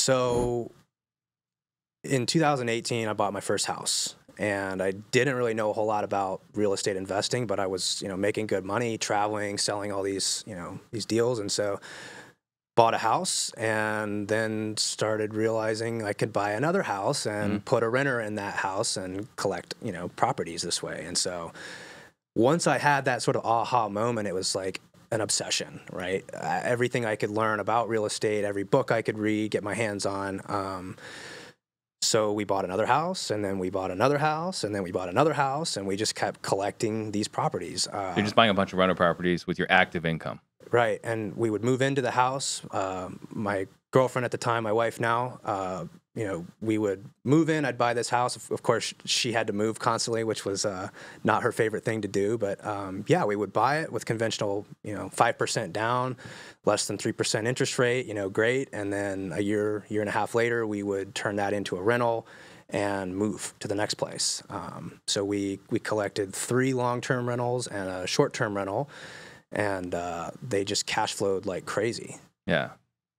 So in 2018, I bought my first house, and I didn't really know a whole lot about real estate investing, but I was, making good money, traveling, selling all these, these deals. And so bought a house and then started realizing I could buy another house and put a renter in that house and collect, properties this way. And so once I had that sort of aha moment, it was like an obsession, right? Everything I could learn about real estate, every book I could read, get my hands on. So we bought another house, and then we bought another house, and then we bought another house, and we just kept collecting these properties. You're just buying a bunch of rental properties with your active income. Right, and we would move into the house. My girlfriend at the time, my wife now, we would move in. I'd buy this house. Of course, she had to move constantly, which was not her favorite thing to do. But we would buy it with conventional, 5% down, less than 3% interest rate. Great. And then a year and a half later, we would turn that into a rental and move to the next place. So we collected 3 long-term rentals and a short-term rental, and they just cash flowed like crazy. Yeah.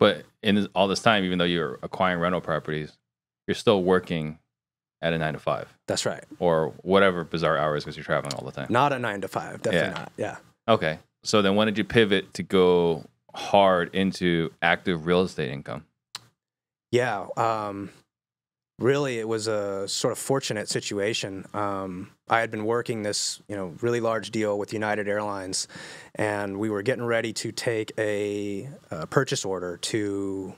But in all this time, even though you're acquiring rental properties, you're still working at a 9 to 5. That's right. Or whatever bizarre hours because you're traveling all the time. Not a 9 to 5. Definitely not. Yeah. Okay. So then when did you pivot to go hard into active real estate income? Yeah. Really, it was a sort of fortunate situation. I had been working this, really large deal with United Airlines, and we were getting ready to take a purchase order to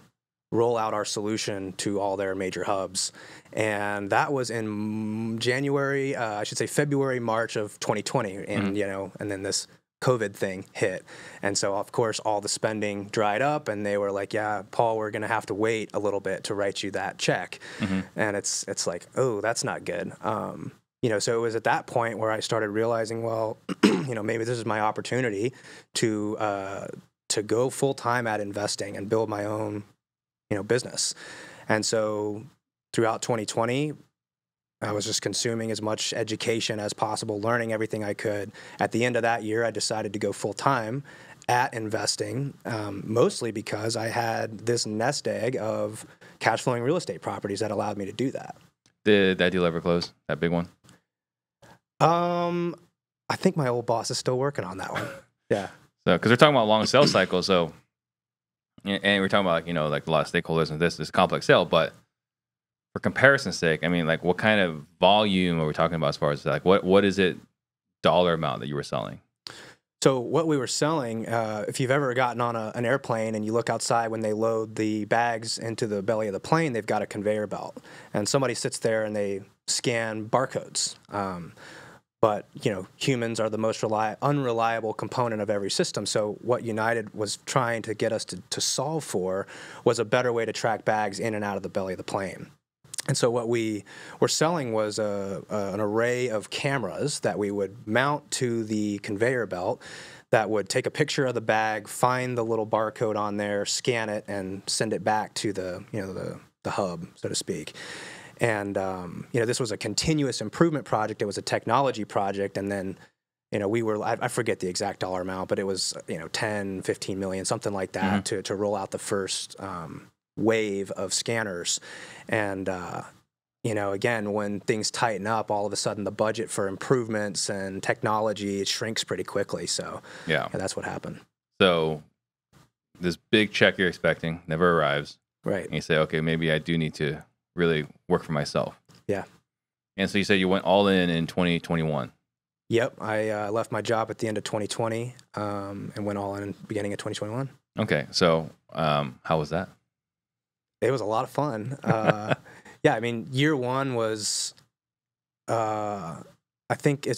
roll out our solution to all their major hubs. And that was in February, March of 2020. And, and then this COVID thing hit. And so, of course, all the spending dried up, and they were like, yeah, Paul, we're going to have to wait a little bit to write you that check. And it's like, oh, that's not good. So it was at that point where I started realizing, well, maybe this is my opportunity to go full time at investing and build my own, business. And so throughout 2020, I was just consuming as much education as possible, learning everything I could. At the end of that year, I decided to go full time at investing, mostly because I had this nest egg of cash flowing real estate properties that allowed me to do that. Did that deal ever close? That big one? I think my old boss is still working on that one. Yeah. So, because we're talking about long sales cycles, so, and we're talking about like a lot of stakeholders and this is a complex sale, but for comparison's sake, I mean, like what kind of volume are we talking about as far as like what is it dollar amount that you were selling? So what we were selling, if you've ever gotten on an airplane and you look outside when they load the bags into the belly of the plane, they've got a conveyor belt, and somebody sits there and they scan barcodes. But humans are the most unreliable component of every system. So what United was trying to get us to solve for was a better way to track bags in and out of the belly of the plane. And so what we were selling was an array of cameras that we would mount to the conveyor belt that would take a picture of the bag, find the little barcode on there, scan it, and send it back to the hub, so to speak. And this was a continuous improvement project. It was a technology project, and then we were, I forget the exact dollar amount, but it was 10, 15 million, something like that, to roll out the first wave of scanners. And again, when things tighten up, all of a sudden the budget for improvements and technology shrinks pretty quickly. So yeah, that's what happened. So this big check you're expecting never arrives, right? And you say, okay, maybe I do need to really work for myself. Yeah. And so you said you went all in 2021. Yep, I left my job at the end of 2020 and went all in beginning of 2021. Okay, so how was that? It was a lot of fun. Yeah, I mean, year one was, I think it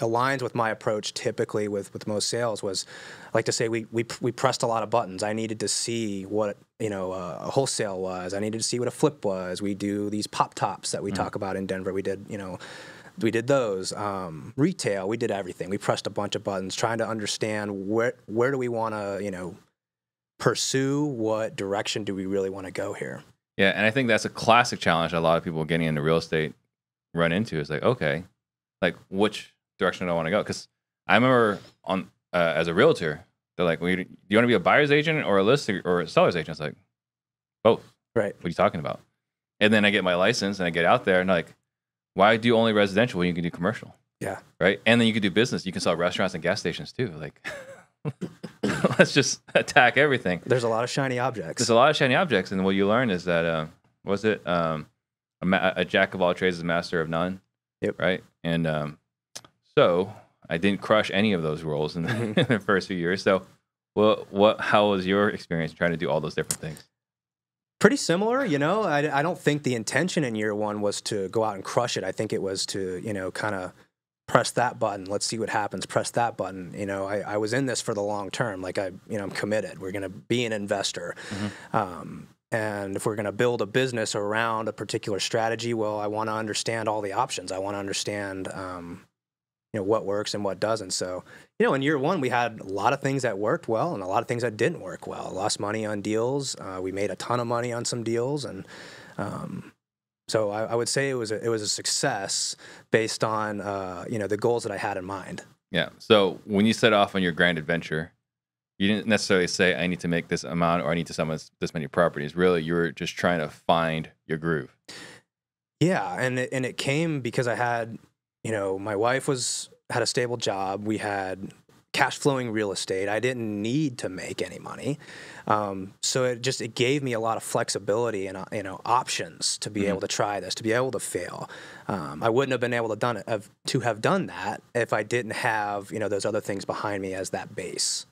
aligns with my approach typically with most sales. Was, I like to say, we pressed a lot of buttons. I needed to see what a wholesale was. I needed to see what a flip was. We do these pop tops that we talk about in Denver. We did those. Retail, we did everything. We pressed a bunch of buttons trying to understand where do we want to pursue, what direction do we really want to go here. Yeah, and I think that's a classic challenge a lot of people getting into real estate run into is like, okay, like which direction do I want to go? Because I remember as a realtor, they're like, well, do you want to be a buyer's agent or a listing or a seller's agent? It's like, both. Right. What are you talking about? And then I get my license and I get out there and like, why do only residential when you can do commercial? Yeah. Right. And then you can do business. You can sell restaurants and gas stations too. Like, let's just attack everything. There's a lot of shiny objects. There's a lot of shiny objects. And what you learn is that, a jack of all trades is a master of none. Yep. Right. And so I didn't crush any of those roles in the first few years. So how was your experience trying to do all those different things? Pretty similar, you know. I don't think the intention in year one was to go out and crush it. I think it was to, you know, kind of press that button. Let's see what happens. Press that button. You know, I was in this for the long term. Like I'm committed. We're going to be an investor. And if we're going to build a business around a particular strategy, well, I want to understand all the options. I want to understand, you know, what works and what doesn't. So, you know, in year one, we had a lot of things that worked well and a lot of things that didn't work well. I lost money on deals. We made a ton of money on some deals. And so I would say it was a success based on, you know, the goals that I had in mind. Yeah. So when you set off on your grand adventure, you didn't necessarily say, I need to make this amount or I need to sell this many properties. Really, you were just trying to find your groove. Yeah. And it came because I had, you know, my wife had a stable job. We had cash flowing real estate. I didn't need to make any money. So it gave me a lot of flexibility and, you know, options to be able to try this, to be able to fail. I wouldn't have been able to have done that if I didn't have, you know, those other things behind me as that base.